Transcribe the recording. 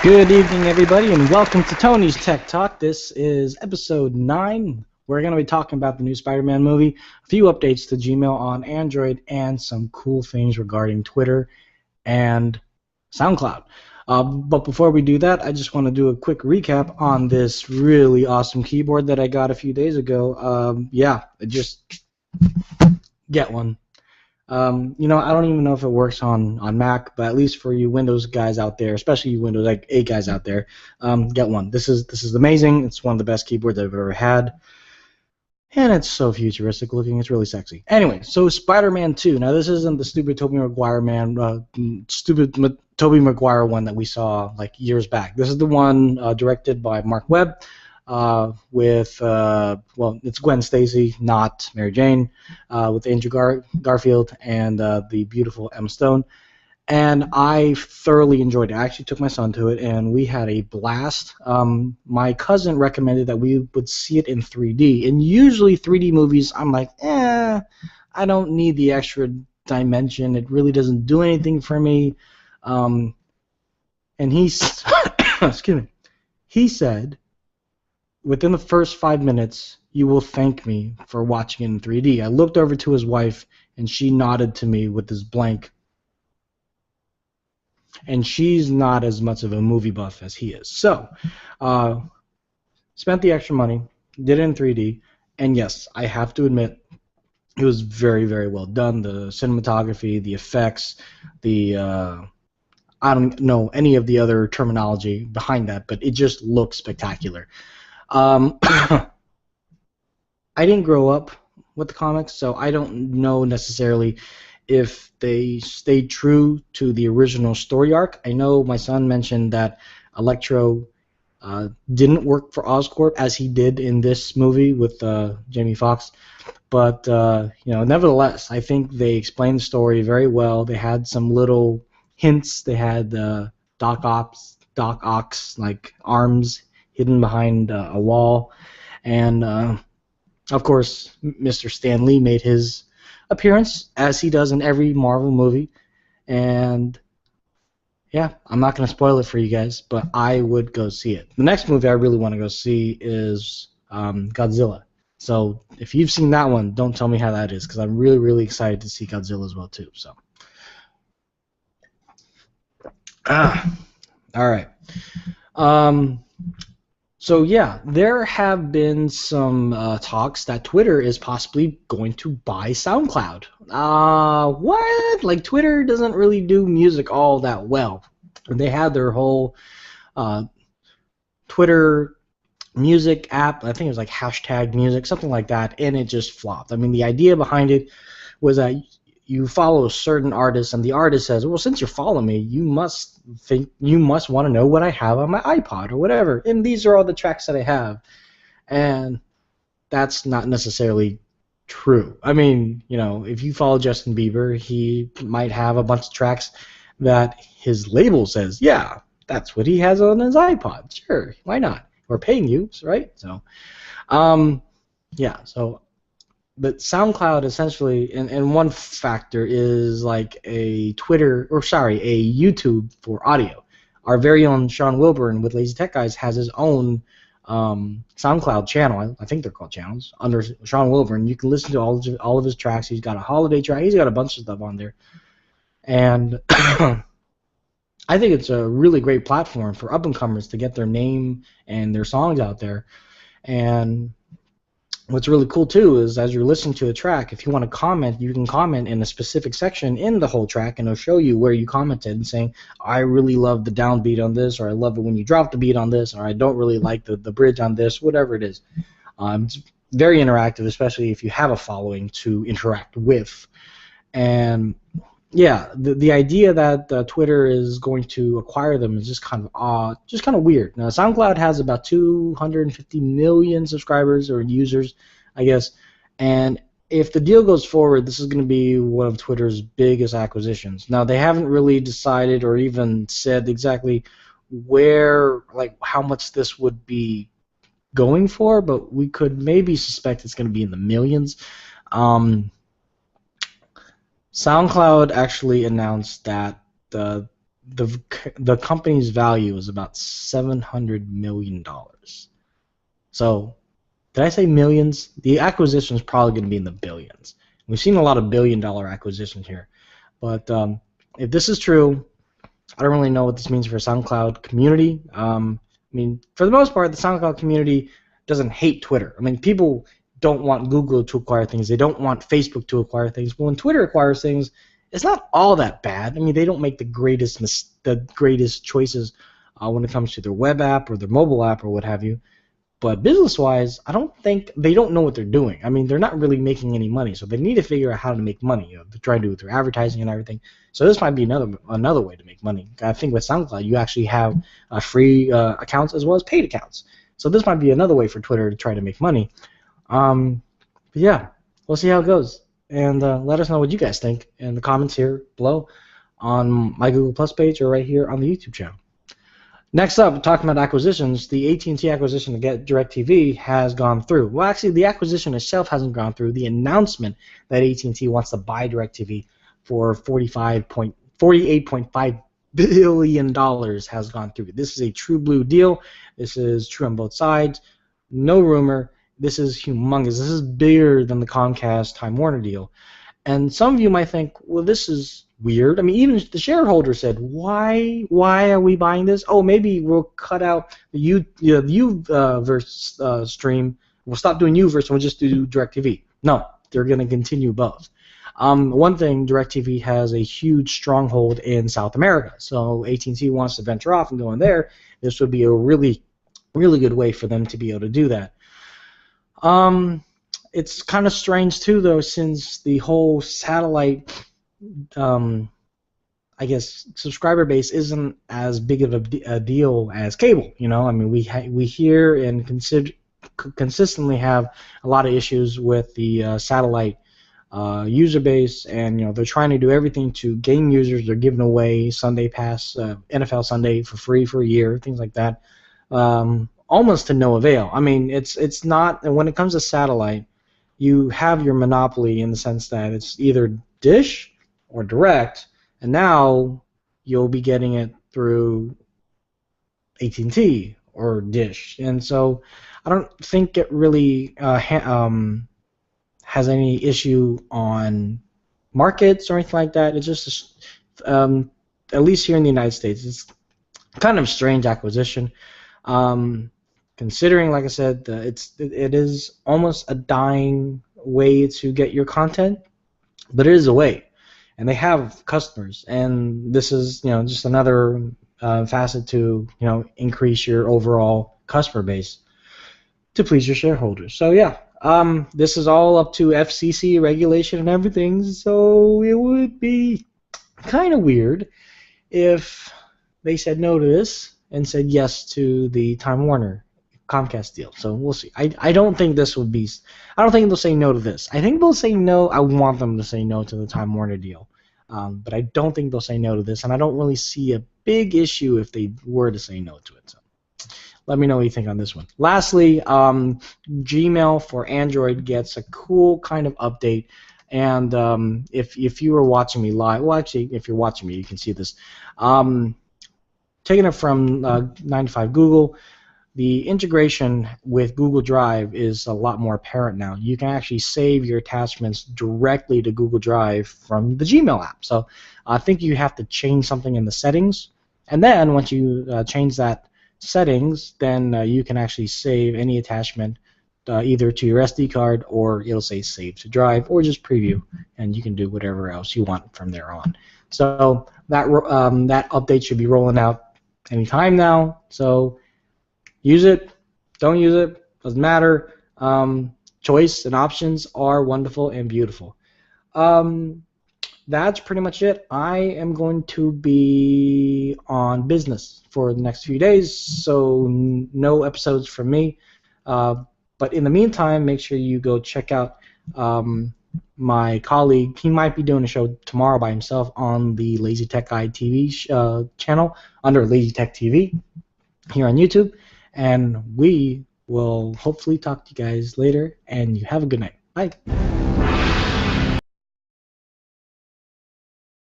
Good evening, everybody, and welcome to Tony's Tech Talk. This is episode 9. We're going to be talking about the new Spider-Man movie, a few updates to Gmail on Android, and some cool things regarding Twitter and SoundCloud. But before we do that, I just want to do a quick recap on this really awesome keyboard that I got a few days ago. Just get one. I don't even know if it works on Mac, but at least for you Windows guys out there, especially you Windows 8 guys out there, get one. This is amazing. It's one of the best keyboards I've ever had, and it's so futuristic looking. It's really sexy. Anyway, so Spider-Man 2. Now this isn't the stupid Tobey Maguire Tobey Maguire one that we saw like years back. This is the one directed by Mark Webb. It's Gwen Stacy, not Mary Jane, with Andrew Garfield and the beautiful Emma Stone. And I thoroughly enjoyed it. I actually took my son to it, and we had a blast. My cousin recommended that we would see it in 3D. And usually 3D movies, I'm like, I don't need the extra dimension. It really doesn't do anything for me. And excuse me, he said, within the first 5 minutes, you will thank me for watching it in 3D. I looked over to his wife, and she nodded to me with this blank. And she's not as much of a movie buff as he is. So, spent the extra money, did it in 3D, and yes, I have to admit, it was very, very well done. The cinematography, the effects, I don't know any of the other terminology behind that, but it just looks spectacular. I didn't grow up with the comics, so I don't know necessarily if they stayed true to the original story arc. I know my son mentioned that Electro didn't work for Oscorp as he did in this movie with Jamie Foxx, but nevertheless, I think they explained the story very well. They had some little hints. They had Doc Ock's like arms hidden behind a wall, and of course Mr. Stan Lee made his appearance as he does in every Marvel movie, and yeah, I'm not going to spoil it for you guys, but I would go see it. The next movie I really want to go see is Godzilla, so if you've seen that one, don't tell me how that is, because I'm really, really excited to see Godzilla as well too. So alright. So yeah, there have been some talks that Twitter is possibly going to buy SoundCloud. What? Like, Twitter doesn't really do music all that well. They had their whole Twitter music app, I think it was like hashtag music, something like that, and it just flopped. I mean, the idea behind it was that you follow a certain artist, and the artist says, well, since you're following me, you must want to know what I have on my iPod or whatever, and these are all the tracks that I have. And that's not necessarily true. I mean, if you follow Justin Bieber, he might have a bunch of tracks that his label says, yeah, that's what he has on his iPod. Sure, why not? We're paying you, right? So, but SoundCloud essentially, and one factor is like a YouTube for audio. Our very own Sean Wilburn with Lazy Tech Guys has his own SoundCloud channel. I think they're called channels under Sean Wilburn. You can listen to all of his tracks. He's got a holiday track. He's got a bunch of stuff on there, and I think it's a really great platform for up-and-comers to get their name and their songs out there. And what's really cool too is as you're listening to a track, if you want to comment, you can comment in a specific section in the whole track, and it'll show you where you commented and saying, I really love the downbeat on this, or I love it when you drop the beat on this, or I don't really like the bridge on this, whatever it is. It's very interactive, especially if you have a following to interact with. And yeah, the idea that Twitter is going to acquire them is just kind of weird. Now, SoundCloud has about 250 million subscribers or users, I guess, and if the deal goes forward, this is going to be one of Twitter's biggest acquisitions. Now, they haven't really decided or even said exactly how much this would be going for, but we could maybe suspect it's going to be in the millions. SoundCloud actually announced that the company's value is about $700 million. So, did I say millions? The acquisition is probably going to be in the billions. We've seen a lot of billion-dollar acquisitions here. But if this is true, I don't really know what this means for SoundCloud community. I mean, for the most part, the SoundCloud community doesn't hate Twitter. I mean, people don't want Google to acquire things. They don't want Facebook to acquire things. But when Twitter acquires things, it's not all that bad. I mean, they don't make the greatest choices when it comes to their web app or their mobile app or what have you. But business-wise, I don't think they don't know what they're doing. I mean, they're not really making any money, so they need to figure out how to make money. They're trying to do it through advertising and everything. So this might be another way to make money. I think with SoundCloud, you actually have free accounts as well as paid accounts. So this might be another way for Twitter to try to make money. But yeah, we'll see how it goes. And let us know what you guys think in the comments here below on my Google Plus page or right here on the YouTube channel. Next up, talking about acquisitions, the AT&T acquisition to get DirectTV has gone through. Well, actually, the acquisition itself hasn't gone through. The announcement that AT&T wants to buy DirectTV for $48.5 billion has gone through. This is a true blue deal. This is true on both sides. No rumor. This is humongous. This is bigger than the Comcast Time Warner deal. And some of you might think, well, this is weird. I mean, even the shareholder said, why are we buying this? Oh, maybe we'll cut out the Uverse stream. We'll stop doing Uverse and we'll just do DirectTV. No, they're going to continue both. One thing, DirectTV has a huge stronghold in South America. So AT&T wants to venture off and go in there. This would be a really, really good way for them to be able to do that. It's kind of strange too, though, since the whole satellite I guess subscriber base isn't as big of a deal as cable. You know, I mean, we hear and consistently have a lot of issues with the satellite user base, and you know they're trying to do everything to gain users. They're giving away Sunday Pass, NFL Sunday for free for a year, things like that, almost to no avail. I mean, it's not. And when it comes to satellite, you have your monopoly in the sense that it's either Dish or Direct, and now you'll be getting it through AT&T or Dish, and so I don't think it really has any issue on markets or anything like that. It's just at least here in the United States, it's kind of a strange acquisition. Considering, like I said, it is almost a dying way to get your content, but it is a way, and they have customers, and this is just another facet to increase your overall customer base to please your shareholders. So yeah, this is all up to FCC regulation and everything. So it would be kind of weird if they said no to this and said yes to the Time Warner Comcast deal. So we'll see. I don't think this would be. I don't think they'll say no to this. I think they'll say no. I want them to say no to the Time Warner deal, but I don't think they'll say no to this, and I don't really see a big issue if they were to say no to it. So let me know what you think on this one. Lastly, Gmail for Android gets a cool kind of update. And if you were watching me live, well, actually, if you're watching me, you can see this. Taking it from 95 Google, the integration with Google Drive is a lot more apparent now. You can actually save your attachments directly to Google Drive from the Gmail app. So I think you have to change something in the settings, and then once you change that settings, then you can actually save any attachment either to your SD card, or it'll say save to drive, or just preview, and you can do whatever else you want from there on. So that update should be rolling out anytime now. So use it, don't use it, doesn't matter. Choice and options are wonderful and beautiful. That's pretty much it. I am going to be on business for the next few days, so no episodes from me. But in the meantime, make sure you go check out my colleague. He might be doing a show tomorrow by himself on the Lazy Tech Guy TV channel under Lazy Tech TV here on YouTube. And we will hopefully talk to you guys later, and you have a good night. Bye.